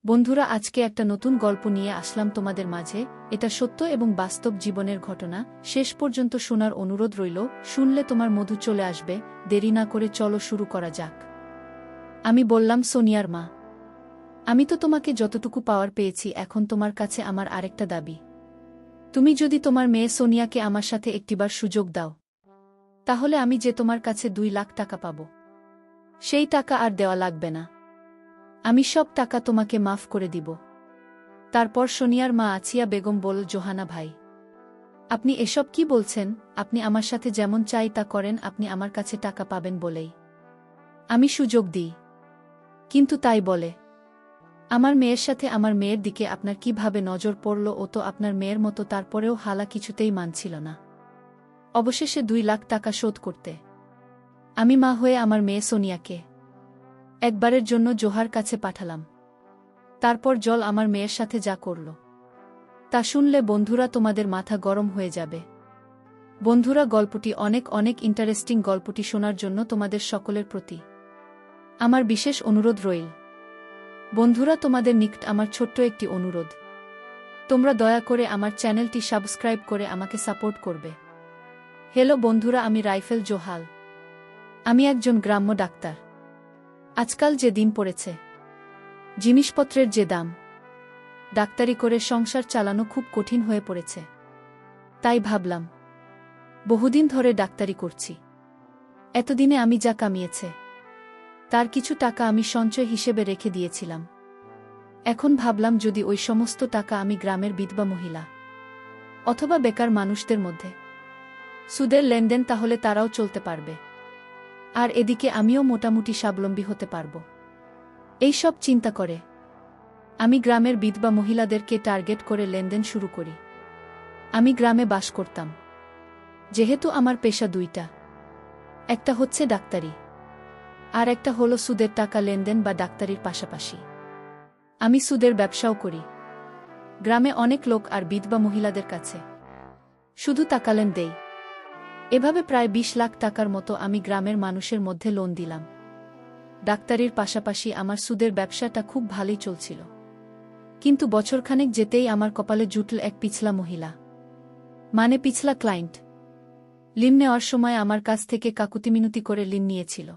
বন্ধুরা, আজকে একটা নতুন গল্প নিয়ে আসলাম তোমাদের মাঝে। এটা সত্য এবং বাস্তব জীবনের ঘটনা। শেষ পর্যন্ত শোনার অনুরোধ রইল। শুনলে তোমার মধু চলে আসবে। দেরি না করে চলো শুরু করা যাক। আমি বললাম, সোনিয়ার মা, আমি তো তোমাকে যতটুকু পাওয়ার পেয়েছি, এখন তোমার কাছে আমার আরেকটা দাবি। তুমি যদি তোমার মেয়ে সোনিয়াকে আমার সাথে একটিবার সুযোগ দাও, তাহলে আমি যে তোমার কাছে 2 লাখ টাকা পাব, সেই টাকা আর দেওয়া লাগবে না। আমি সব টাকা তোমাকে মাফ করে দিব। তারপর সোনিয়ার মা আছিয়া বেগম বলল, জোহানা ভাই, আপনি এসব কি বলছেন? আপনি আমার সাথে যেমন চাই তা করেন, আপনি আমার কাছে টাকা পাবেন বলেই আমি সুযোগ দিই। কিন্তু তাই বলে আমার মেয়ের সাথে আমার মেয়ের দিকে আপনার কিভাবে নজর পড়ল? ও তো আপনার মেয়ের মতো, তারপরেও হালা কিছুতেই মানছিল না। অবশেষে 2 লাখ টাকা শোধ করতে আমি মা হয়ে আমার মেয়ে সোনিয়াকে একবারের জন্য জোহার কাছে পাঠালাম। তারপর জল আমার মেয়ের সাথে যা করল তা শুনলে বন্ধুরা তোমাদের মাথা গরম হয়ে যাবে। বন্ধুরা, গল্পটি অনেক অনেক ইন্টারেস্টিং। গল্পটি শোনার জন্য তোমাদের সকলের প্রতি আমার বিশেষ অনুরোধ রইল। বন্ধুরা, তোমাদের নিকট আমার ছোট্ট একটি অনুরোধ, তোমরা দয়া করে আমার চ্যানেলটি সাবস্ক্রাইব করে আমাকে সাপোর্ট করবে। হ্যালো বন্ধুরা, আমি রাইফেল জোহাল। আমি একজন গ্রাম্য ডাক্তার। আজকাল যে দিন পড়েছে, জিনিসপত্রের যে দাম, ডাক্তারি করে সংসার চালানো খুব কঠিন হয়ে পড়েছে। তাই ভাবলাম, বহুদিন ধরে ডাক্তারি করছি, এতদিনে আমি যা কামিয়েছে তার কিছু টাকা আমি সঞ্চয় হিসেবে রেখে দিয়েছিলাম। এখন ভাবলাম, যদি ওই সমস্ত টাকা আমি গ্রামের বিধবা মহিলা অথবা বেকার মানুষদের মধ্যে সুদের লেনদেন, তাহলে তারাও চলতে পারবে, আর এদিকে আমিও মোটামুটি স্বাবলম্বী হতে পারব। এই সব চিন্তা করে আমি গ্রামের বিধবা মহিলাদেরকে টার্গেট করে লেনদেন শুরু করি। আমি গ্রামে বাস করতাম, যেহেতু আমার পেশা 2টা, একটা হচ্ছে ডাক্তারি আর একটা হলো সুদের টাকা লেনদেন বা ডাক্তারির পাশাপাশি আমি সুদের ব্যবসাও করি। গ্রামে অনেক লোক আর বিধবা মহিলাদের কাছে শুধু টাকা লেন দেই। এভাবে প্রায় 20 লাখ টাকার মতো আমি গ্রামের মানুষের মধ্যে লোন দিলাম। ডাক্তারির পাশাপাশি আমার সুদের ব্যবসাটা খুব ভালোই চলছিল। কিন্তু বছরখানেক যেতেই আমার কপালে জুটল এক পিছলা মহিলা, মানে পিছলা ক্লায়েন্ট। ঋণ নেওয়ার সময় আমার কাছ থেকে কাকুতিমিনতি করে ঋণ নিয়েছিল।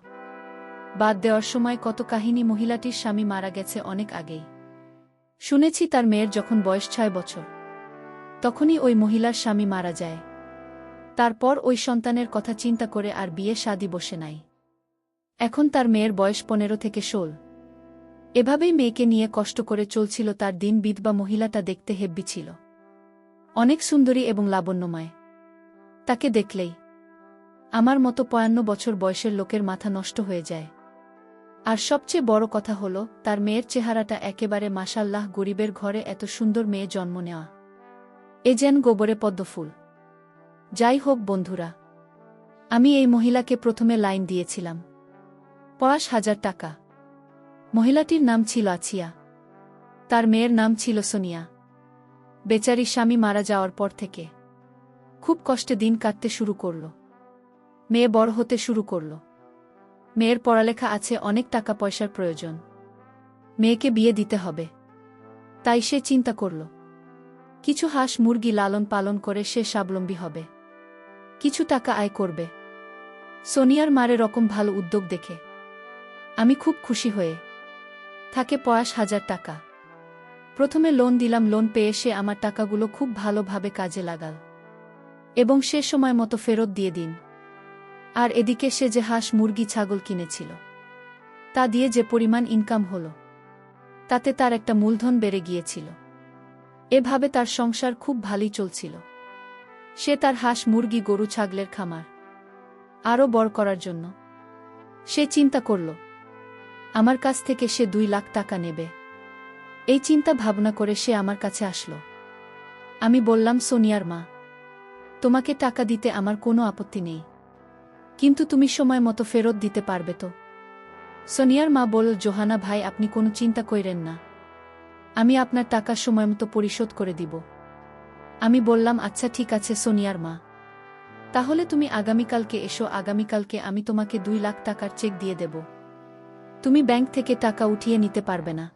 বাদ দেওয়ার সময় কত কাহিনী। মহিলাটির স্বামী মারা গেছে অনেক আগেই। শুনেছি তার মেয়ের যখন বয়স 6 বছর, তখনই ওই মহিলার স্বামী মারা যায়। তারপর ওই সন্তানের কথা চিন্তা করে আর বিয়ে শাদী বসে নাই। এখন তার মেয়ের বয়স 15 থেকে 16। এভাবেই মেয়েকে নিয়ে কষ্ট করে চলছিল তার দিন। বিধবা মহিলাটা দেখতে হেব্বি ছিল, অনেক সুন্দরী এবং লাবণ্যময়। তাকে দেখলেই আমার মতো 55 বছর বয়সের লোকের মাথা নষ্ট হয়ে যায়। আর সবচেয়ে বড় কথা হলো, তার মেয়ের চেহারাটা একেবারে মাশাল্লাহ। গরিবের ঘরে এত সুন্দর মেয়ে জন্ম নেওয়া, এ যেন গোবরে পদ্মফুল। যাই হোক বন্ধুরা, আমি এই মহিলাকে প্রথমে লাইন দিয়েছিলাম 50,000 টাকা। মহিলাটির নাম ছিল আছিয়া, তার মেয়ের নাম ছিল সোনিয়া। বেচারি স্বামী মারা যাওয়ার পর থেকে খুব কষ্টে দিন কাটতে শুরু করল। মেয়ে বড় হতে শুরু করল। মেয়ের পড়ালেখা আছে, অনেক টাকা পয়সার প্রয়োজন। মেয়েকে বিয়ে দিতে হবে। তাই সে চিন্তা করল, কিছু হাঁস মুরগি লালন পালন করে সে স্বাবলম্বী হবে, কিছু টাকা আয় করবে। সোনিয়ার মারে রকম ভালো উদ্যোগ দেখে আমি খুব খুশি হয়ে থাকে 50,000 টাকা প্রথমে লোন দিলাম। লোন পেয়ে সে আমার টাকাগুলো খুব ভালোভাবে কাজে লাগাল এবং সে সময় মতো ফেরত দিয়ে দিন। আর এদিকে সে যে হাঁস মুরগি ছাগল কিনেছিল, তা দিয়ে যে পরিমাণ ইনকাম হলো, তাতে তার একটা মূলধন বেড়ে গিয়েছিল। এভাবে তার সংসার খুব ভালোই চলছিল। সে তার হাঁস মুরগি গরু ছাগলের খামার আরও বড় করার জন্য সে চিন্তা করল, আমার কাছ থেকে সে 2 লাখ টাকা নেবে। এই চিন্তা ভাবনা করে সে আমার কাছে আসলো। আমি বললাম, সোনিয়ার মা, তোমাকে টাকা দিতে আমার কোনো আপত্তি নেই, কিন্তু তুমি সময় মতো ফেরত দিতে পারবে তো? সোনিয়ার মা বলল, জোহানা ভাই, আপনি কোনো চিন্তা কইরেন না, আমি আপনার টাকা সময়মতো পরিশোধ করে দিব। আমি বললাম, আচ্ছা ঠিক আছে সোনিয়ার মা, তাহলে তুমি আগামীকালকে এসো। আগামীকালকে আমি তোমাকে 2 লাখ টাকার চেক দিয়ে দেব। তুমি ব্যাংক থেকে টাকা উঠিয়ে নিতে পারবে না,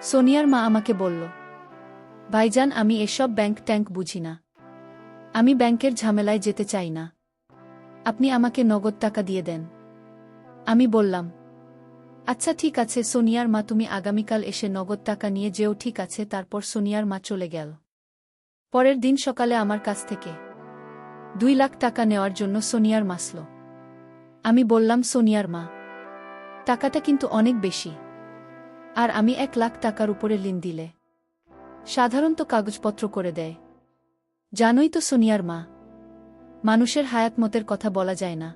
সোনিয়ার মা আমাকে বলল, ভাইজান আমি এসব ব্যাংক ট্যাঙ্ক বুঝি না। আমি ব্যাংকের ঝামেলায় যেতে চাই না। আপনি আমাকে নগদ টাকা দিয়ে দেন। আমি বললাম, আচ্ছা ঠিক আছে সোনিয়ার মা, তুমি আগামীকাল এসে নগদ টাকা নিয়ে যেও, ঠিক আছে। তারপর সোনিয়ার মা চলে গেল। পরের দিন সকালে আমার কাছ থেকে 2 লাখ টাকা নেওয়ার জন্য সোনিয়ার মাসল। আমি বললাম, সোনিয়ার মা, টাকাটা কিন্তু অনেক বেশি, আর আমি 1 লাখ টাকার উপরে ঋণ দিলে সাধারণত কাগজপত্র করে দেয়। জানোই তো সোনিয়ার মা, মানুষের হায়াতমতের কথা বলা যায় না,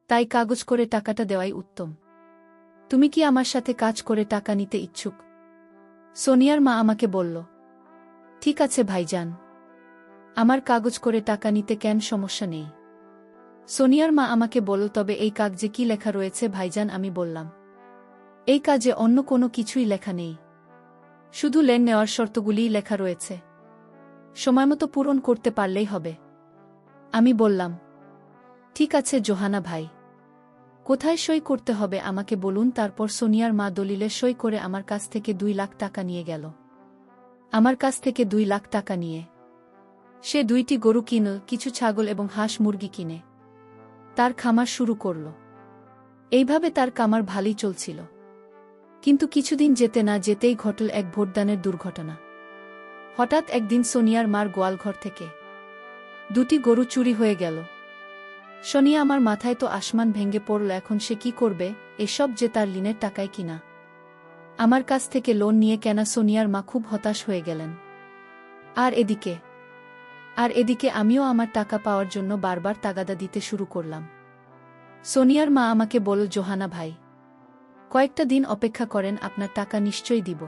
তাই কাগজ করে টাকাটা দেওয়াই উত্তম। তুমি কি আমার সাথে কাজ করে টাকা নিতে ইচ্ছুক? সোনিয়ার মা আমাকে বলল, ঠিক আছে ভাইজান, আমার কাগজ করে টাকা নিতে কেন সমস্যা নেই। সোনিয়ার মা আমাকে বলল, তবে এই কাগজে কি লেখা রয়েছে ভাইজান? আমি বললাম, এই কাজে অন্য কোনো কিছুই লেখা নেই, শুধু লেন নেওয়ার শর্তগুলিই লেখা রয়েছে, সময়মতো পূরণ করতে পারলেই হবে। আমি বললাম, ঠিক আছে জোহানা ভাই, কোথায় সই করতে হবে আমাকে বলুন। তারপর সোনিয়ার মা দলিলে সই করে আমার কাছ থেকে 2 লাখ টাকা নিয়ে গেল। আমার কাছ থেকে 2 লাখ টাকা নিয়ে সে 2টি গরু কিনল, কিছু ছাগল এবং হাঁস মুরগি কিনে তার খামার শুরু করল। এইভাবে তার কামার ভালোই চলছিল। কিন্তু কিছুদিন যেতে না যেতেই ঘটল এক ভোটদানের দুর্ঘটনা। হঠাৎ একদিন সোনিয়ার মার গোয়ালঘর থেকে 2টি গরু চুরি হয়ে গেল। সোনিয়া আমার মাথায় তো আসমান ভেঙে পড়ল। এখন সে কি করবে? এসব যে তার ঋণের টাকায় কিনা, আমার কাছ থেকে লোন নিয়ে কেনা। সোনিয়ার মা খুব হতাশ হয়ে গেলেন। আর এদিকে আমিও আমার টাকা পাওয়ার জন্য বারবার তাগাদা দিতে শুরু করলাম। সোনিয়ার মা আমাকে বলল, জোহানা ভাই, কয়েকটা দিন অপেক্ষা করেন, আপনার টাকা নিশ্চয়ই দিব,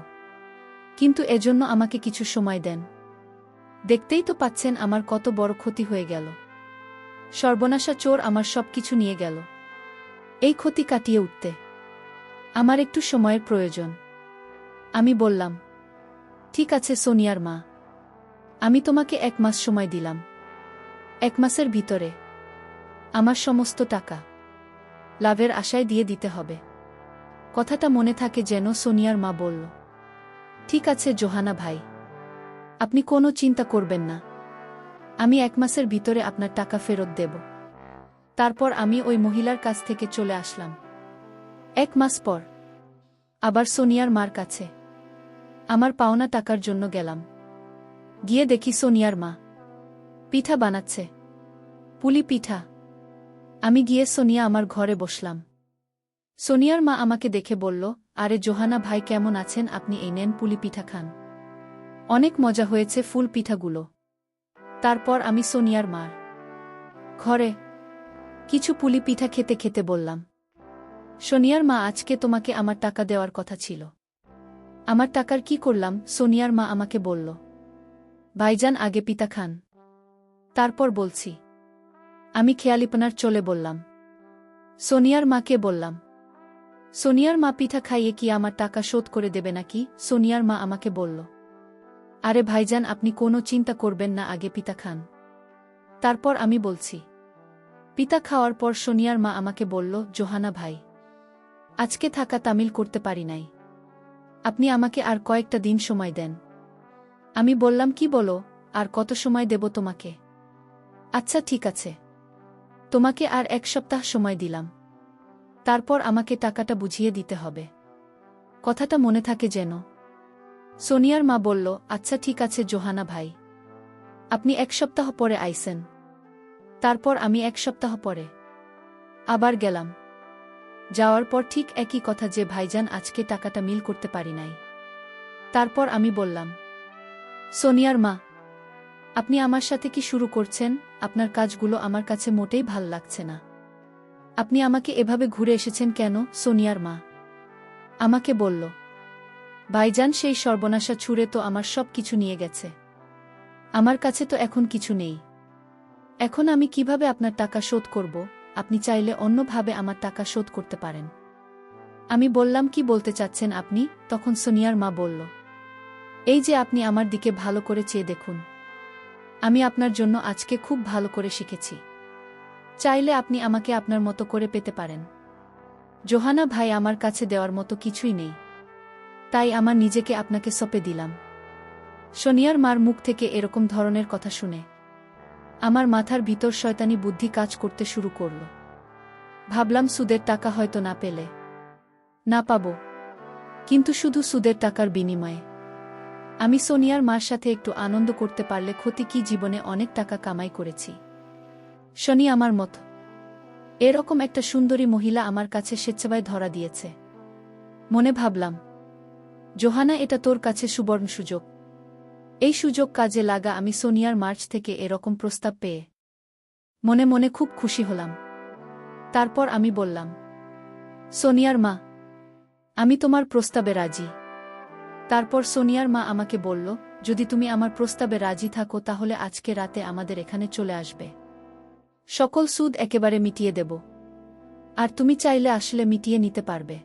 কিন্তু এজন্য আমাকে কিছু সময় দেন। দেখতেই তো পাচ্ছেন আমার কত বড় ক্ষতি হয়ে গেল। সর্বনাশা চোর আমার সব কিছু নিয়ে গেল। এই ক্ষতি কাটিয়ে উঠতে আমার একটু সময়ের প্রয়োজন। আমি বললাম, ঠিক আছে সোনিয়ার মা, আমি তোমাকে 1 মাস সময় দিলাম। 1 মাসের ভিতরে আমার সমস্ত টাকা লাভের আশায় দিয়ে দিতে হবে। কথাটা মনে থাকে যেন। সোনিয়ার মা বলল, ঠিক আছে জোহানা ভাই, আপনি কোনো চিন্তা করবেন না, আমি 1 মাসের ভিতরে আপনার টাকা ফেরত দেব। তারপর আমি ওই মহিলার কাছ থেকে চলে আসলাম। 1 মাস পর আবার সোনিয়ার মার কাছে আমার পাওনা টাকার জন্য গেলাম। গিয়ে দেখি সোনিয়ার মা পিঠা বানাচ্ছে, পুলি পিঠা। আমি গিয়ে সোনিয়া আমার ঘরে বসলাম। সোনিয়ার মা আমাকে দেখে বলল, আরে জোহানা ভাই কেমন আছেন আপনি? এই নেন পুলি পিঠা খান, অনেক মজা হয়েছে ফুল পিঠাগুলো। তারপর আমি সোনিয়ার মার ঘরে কিছু পুলি পিঠা খেতে খেতে বললাম, সোনিয়ার মা আজকে তোমাকে আমার টাকা দেওয়ার কথা ছিল, আমার টাকার কি করলাম? সোনিয়ার মা আমাকে বলল, ভাইজান আগে পিঠা খান, তারপর বলছি। আমি খেয়ালিপনার চলে বললাম, সোনিয়ার মাকে বললাম, সোনিয়ার মা পিঠা খাইয়ে কি আমার টাকা শোধ করে দেবে নাকি? সোনিয়ার মা আমাকে বলল, আরে ভাইজান আপনি কোনো চিন্তা করবেন না, আগে পিঠা খান, তারপর আমি বলছি। পিতা খাওয়ার পর সোনিয়ার মা আমাকে বলল, জোহানা ভাই, আজকে থাকা তামিল করতে পারি নাই, আপনি আমাকে আর কয়েকটা দিন সময় দেন। আমি বললাম, কি বলো? আর কত সময় দেব তোমাকে? আচ্ছা ঠিক আছে, তোমাকে আর 1 সপ্তাহ সময় দিলাম, তারপর আমাকে টাকাটা বুঝিয়ে দিতে হবে। কথাটা মনে থাকে যেন। সোনিয়ার মা বলল, আচ্ছা ঠিক আছে জোহানা ভাই, আপনি 1 সপ্তাহ পরে আইসেন। তারপর আমি 1 সপ্তাহ পরে আবার গেলাম। যাওয়ার পর ঠিক একই কথা, যে ভাইজান আজকে টাকাটা মিল করতে পারি নাই। তারপর আমি বললাম, সোনিয়ার মা, আপনি আমার সাথে কি শুরু করছেন? আপনার কাজগুলো আমার কাছে মোটেই ভাল লাগছে না। আপনি আমাকে এভাবে ঘুরে এসেছেন কেন? সোনিয়ার মা আমাকে বলল, ভাইজান সেই সর্বনাশা ছুঁড়ে তো আমার সব কিছু নিয়ে গেছে, আমার কাছে তো এখন কিছু নেই। এখন আমি কিভাবে আপনার টাকা শোধ করব? আপনি চাইলে অন্যভাবে আমার টাকা শোধ করতে পারেন। আমি বললাম, কি বলতে চাচ্ছেন আপনি? তখন সোনিয়ার মা বলল, এই যে আপনি আমার দিকে ভালো করে চেয়ে দেখুন, আমি আপনার জন্য আজকে খুব ভালো করে শিখেছি, চাইলে আপনি আমাকে আপনার মতো করে পেতে পারেন। জোহানা ভাই, আমার কাছে দেওয়ার মতো কিছুই নেই, তাই আমার নিজেকে আপনাকে সঁপে দিলাম। সোনিয়ার মার মুখ থেকে এরকম ধরনের কথা শুনে আমার মাথার ভিতর শয়তানি বুদ্ধি কাজ করতে শুরু করল। ভাবলাম সুদের টাকা হয়তো না পাবো, কিন্তু শুধু সুদের টাকার বিনিময়ে আমি সোনিয়ার মার সাথে একটু আনন্দ করতে পারলে ক্ষতি কি? জীবনে অনেক টাকা কামাই করেছি। শনি আমার মতো এরকম একটা সুন্দরী মহিলা আমার কাছে স্বেচ্ছায় ধরা দিয়েছে। মনে ভাবলাম, জোহানা, এটা তোর কাছে সুবর্ণ সুযোগ। এই সুযোগ কাজে লাগা। আমি সোনিয়ার মার্চ থেকে এরকম প্রস্তাব পেয়ে মনে মনে খুব খুশি হলাম। তারপর আমি বললাম, সোনিয়ার মা, আমি তোমার প্রস্তাবে রাজি। তারপর সোনিয়ার মা আমাকে বলল, যদি তুমি আমার প্রস্তাবে রাজি থাকো তাহলে আজকে রাতে আমাদের এখানে চলে আসবে। সকল সুদ একেবারে মিটিয়ে দেব, আর তুমি চাইলে আসলে মিটিয়ে নিতে পারবে।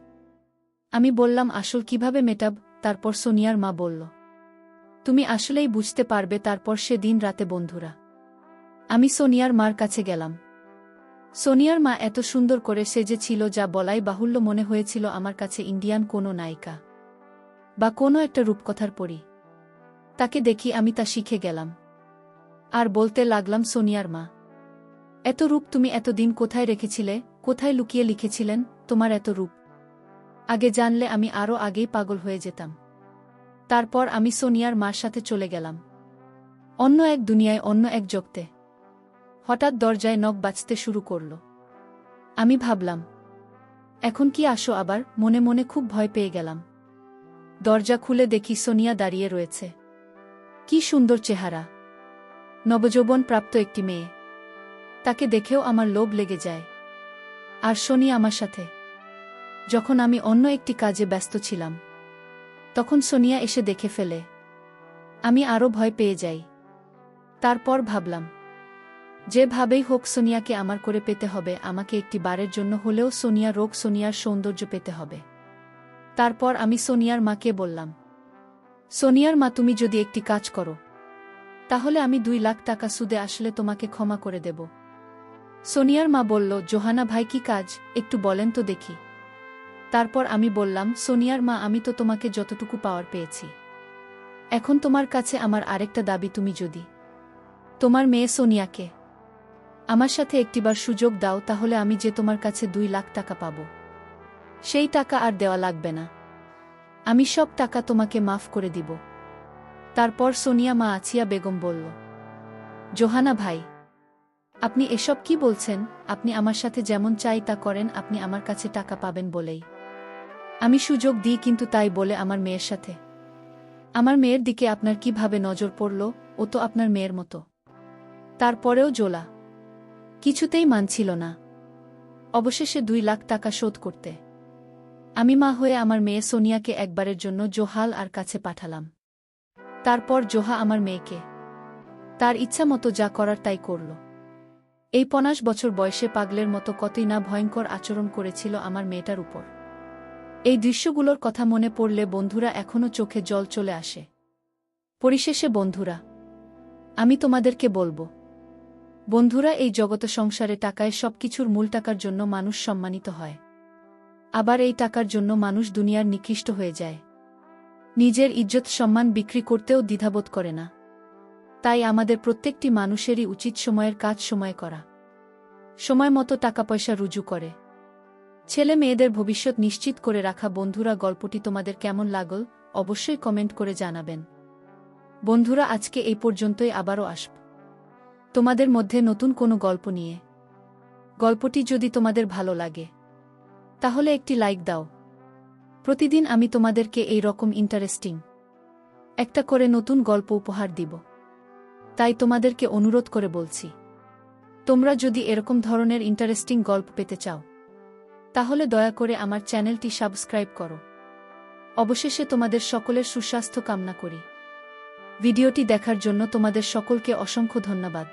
আমি বললাম, আসল কিভাবে মেটাব? তারপর সোনিয়ার মা বলল, তুমি আসলেই বুঝতে পারবে। তারপর সেদিন রাতে বন্ধুরা আমি সোনিয়ার মার কাছে গেলাম। সোনিয়ার মা এত সুন্দর করে সেজেছিল যা বলাই বাহুল্য। মনে হয়েছিল আমার কাছে ইন্ডিয়ান কোনো নায়িকা বা কোনো একটা রূপকথার পরী। তাকে দেখি আমি তা শিখে গেলাম আর বলতে লাগলাম, সোনিয়ার মা, এত রূপ তুমি এতদিন কোথায় রেখেছিলে? কোথায় লুকিয়ে লিখেছিলেন তোমার এত রূপ? আগে জানলে আমি আরও আগেই পাগল হয়ে যেতাম। তারপর আমি সোনিয়ার মার সাথে চলে গেলাম অন্য এক দুনিয়ায়, অন্য এক জগতে। হঠাৎ দরজায় নখ বাজতে শুরু করল। আমি ভাবলাম, এখন কি আসো আবার? মনে মনে খুব ভয় পেয়ে গেলাম। দরজা খুলে দেখি সোনিয়া দাঁড়িয়ে রয়েছে। কি সুন্দর চেহারা, নবযৌবন প্রাপ্ত একটি মেয়ে। তাকে দেখেও আমার লোভ লেগে যায়। আর সোনিয়া আমার সাথে। যখন আমি অন্য একটি কাজে ব্যস্ত ছিলাম তখন সোনিয়া এসে দেখে ফেলে। আমি আরও ভয় পেয়ে যাই। তারপর ভাবলাম, যেভাবেই হোক সোনিয়াকে আমার করে পেতে হবে। আমাকে একটি বারের জন্য হলেও সোনিয়ার সৌন্দর্য পেতে হবে। তারপর আমি সোনিয়ার মাকে বললাম, সোনিয়ার মা, তুমি যদি একটি কাজ করো তাহলে আমি 2 লাখ টাকা সুদে আসলে তোমাকে ক্ষমা করে দেব। সোনিয়ার মা বলল, জোহানা ভাই, কি কাজ একটু বলেন তো দেখি। তারপর আমি বললাম, সোনিয়ার মা, আমি তো তোমাকে যতটুকু পাওয়ার পেয়েছি। এখন তোমার কাছে আমার আরেকটা দাবি, তুমি যদি তোমার মেয়ে সোনিয়াকে আমার সাথে একটিবার সুযোগ দাও তাহলে আমি যে তোমার কাছে 2 লাখ টাকা পাব সেই টাকা আর দেওয়া লাগবে না। আমি সব টাকা তোমাকে মাফ করে দিব। তারপর সোনিয়া মা আছিয়া বেগম বলল, জোহানা ভাই, আপনি এসব কি বলছেন? আপনি আমার সাথে যেমন চাই তা করেন। আপনি আমার কাছে টাকা পাবেন বলেই আমি সুযোগ দিই, কিন্তু তাই বলে আমার মেয়ের সাথে, আমার মেয়ের দিকে আপনার কিভাবে নজর পড়ল? ও তো আপনার মেয়ের মতো। তারপরেও জোলা কিছুতেই মানছিল না। অবশেষে 2 লাখ টাকা শোধ করতে আমি মা হয়ে আমার মেয়ে সোনিয়াকে একবারের জন্য জোহাল আর কাছে পাঠালাম। তারপর জোহা আমার মেয়েকে তার ইচ্ছা মতো যা করার তাই করল। এই 50 বছর বয়সে পাগলের মতো কতই না ভয়ঙ্কর আচরণ করেছিল আমার মেয়েটার উপর। এই দৃশ্যগুলোর কথা মনে পড়লে বন্ধুরা এখনও চোখে জল চলে আসে। পরিশেষে বন্ধুরা, আমি তোমাদেরকে বলবো, বন্ধুরা, এই জগৎ সংসারে টাকায় সবকিছুর মূল। টাকার জন্য মানুষ সম্মানিত হয়, আবার এই টাকার জন্য মানুষ দুনিয়ার নিকৃষ্ট হয়ে যায়। নিজের ইজ্জত সম্মান বিক্রি করতেও দ্বিধাবোধ করে না। তাই আমাদের প্রত্যেকটি মানুষেরই উচিত সময়ের কাজ সময় করা, সময় মতো টাকা পয়সা রুজু করে ছেলে মেয়েদের ভবিষ্যৎ নিশ্চিত করে রাখা। বন্ধুরা, গল্পটি তোমাদের কেমন লাগল অবশ্যই কমেন্ট করে জানাবেন। বন্ধুরা, আজকে এই পর্যন্তই। আবারও আসব তোমাদের মধ্যে নতুন কোনো গল্প নিয়ে। গল্পটি যদি তোমাদের ভালো লাগে তাহলে একটি লাইক দাও। প্রতিদিন আমি তোমাদেরকে এই রকম ইন্টারেস্টিং একটা করে নতুন গল্প উপহার দিব। তাই তোমাদেরকে অনুরোধ করে বলছি, তোমরা যদি এরকম ধরনের ইন্টারেস্টিং গল্প পেতে চাও তাহলে দয়া করে আমার চ্যানেলটি সাবস্ক্রাইব করো। অবশেষে তোমাদের সকলের সুস্বাস্থ্য কামনা করি। ভিডিওটি দেখার জন্য তোমাদের সকলকে অসংখ্য ধন্যবাদ।